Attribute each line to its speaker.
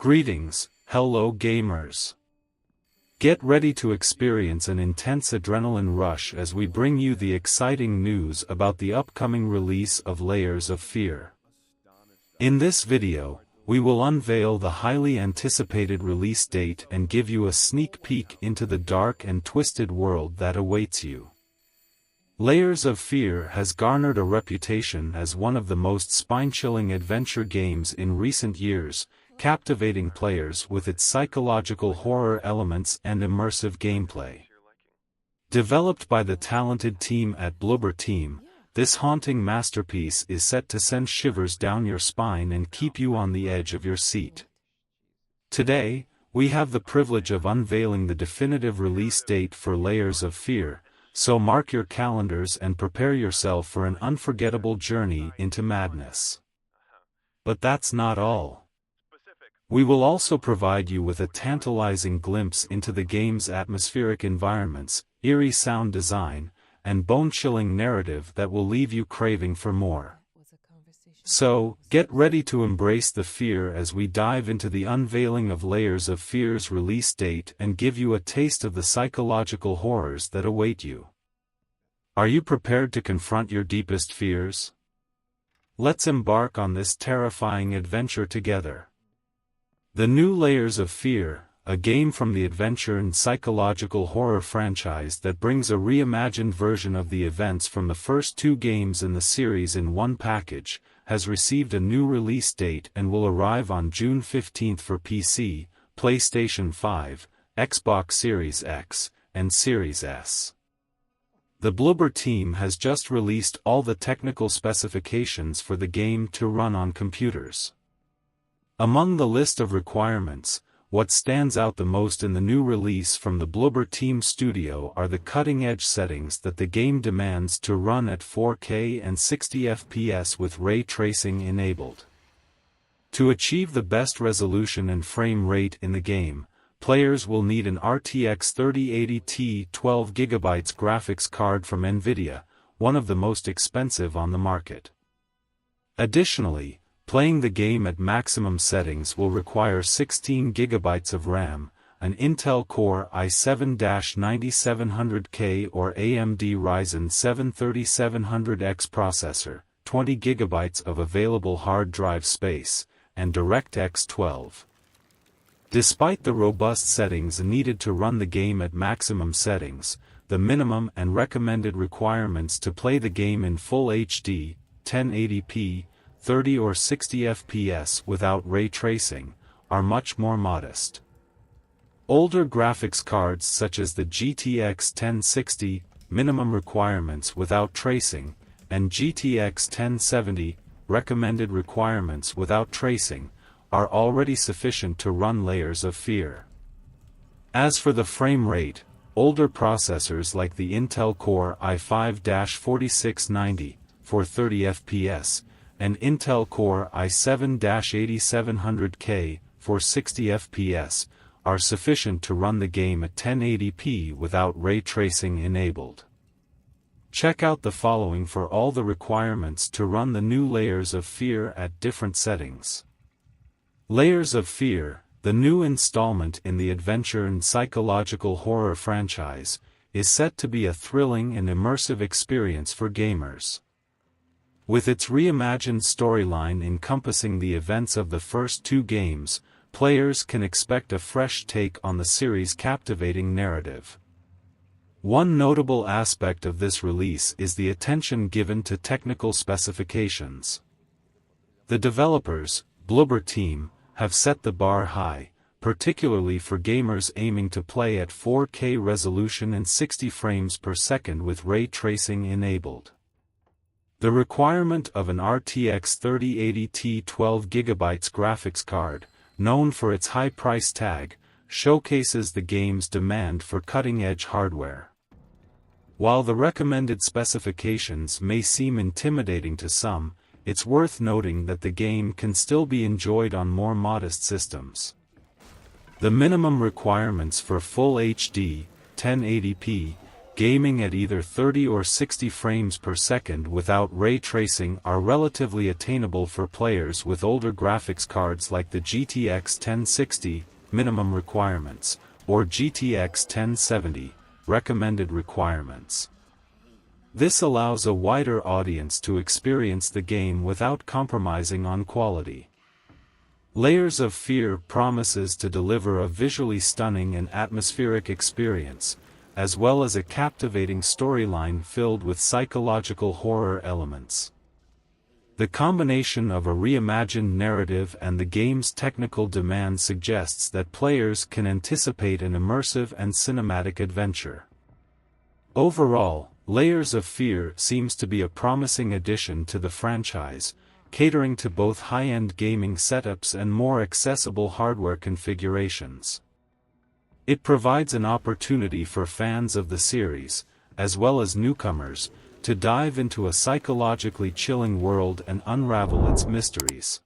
Speaker 1: Greetings, hello gamers. Get ready to experience an intense adrenaline rush as we bring you the exciting news about the upcoming release of Layers of Fear. In this video, we will unveil the highly anticipated release date and give you a sneak peek into the dark and twisted world that awaits you. Layers of Fear has garnered a reputation as one of the most spine-chilling adventure games in recent years, captivating players with its psychological horror elements and immersive gameplay. Developed by the talented team at Bloober Team, this haunting masterpiece is set to send shivers down your spine and keep you on the edge of your seat. Today, we have the privilege of unveiling the definitive release date for Layers of Fear, so mark your calendars and prepare yourself for an unforgettable journey into madness. But that's not all. We will also provide you with a tantalizing glimpse into the game's atmospheric environments, eerie sound design, and bone-chilling narrative that will leave you craving for more. So, get ready to embrace the fear as we dive into the unveiling of Layers of Fear's release date and give you a taste of the psychological horrors that await you. Are you prepared to confront your deepest fears? Let's embark on this terrifying adventure together. The new Layers of Fear, a game from the adventure and psychological horror franchise that brings a reimagined version of the events from the first two games in the series in one package, has received a new release date and will arrive on June 15 for PC, PlayStation 5, Xbox Series X, and Series S. The Bloober team has just released all the technical specifications for the game to run on computers. Among the list of requirements, what stands out the most in the new release from the Bloober Team studio are the cutting-edge settings that the game demands to run at 4K and 60 FPS with ray tracing enabled. To achieve the best resolution and frame rate in the game, players will need an RTX 3080 Ti 12GB graphics card from NVIDIA, one of the most expensive on the market. Additionally, playing the game at maximum settings will require 16 GB of RAM, an Intel Core i7-9700K or AMD Ryzen 7 3700X processor, 20 GB of available hard drive space, and DirectX 12. Despite the robust settings needed to run the game at maximum settings, the minimum and recommended requirements to play the game in Full HD, 1080p, 30 or 60 FPS without ray tracing, are much more modest. Older graphics cards such as the GTX 1060, minimum requirements without tracing, and GTX 1070, recommended requirements without tracing, are already sufficient to run Layers of Fear. As for the frame rate, older processors like the Intel Core i5-4690, for 30 FPS, and Intel Core i7-8700K, for 60 FPS, are sufficient to run the game at 1080p without ray tracing enabled. Check out the following for all the requirements to run the new Layers of Fear at different settings. Layers of Fear, the new installment in the adventure and psychological horror franchise, is set to be a thrilling and immersive experience for gamers. With its reimagined storyline encompassing the events of the first two games, players can expect a fresh take on the series' captivating narrative. One notable aspect of this release is the attention given to technical specifications. The developers, Bloober Team, have set the bar high, particularly for gamers aiming to play at 4K resolution and 60 frames per second with ray tracing enabled. The requirement of an RTX 3080 Ti 12GB graphics card, known for its high price tag, showcases the game's demand for cutting-edge hardware. While the recommended specifications may seem intimidating to some, it's worth noting that the game can still be enjoyed on more modest systems. The minimum requirements for Full HD, 1080p, gaming at either 30 or 60 frames per second without ray tracing are relatively attainable for players with older graphics cards like the GTX 1060, minimum requirements, or GTX 1070, recommended requirements. This allows a wider audience to experience the game without compromising on quality. Layers of Fear promises to deliver a visually stunning and atmospheric experience, as well as a captivating storyline filled with psychological horror elements. The combination of a reimagined narrative and the game's technical demand suggests that players can anticipate an immersive and cinematic adventure. Overall, Layers of Fear seems to be a promising addition to the franchise, catering to both high-end gaming setups and more accessible hardware configurations. It provides an opportunity for fans of the series, as well as newcomers, to dive into a psychologically chilling world and unravel its mysteries.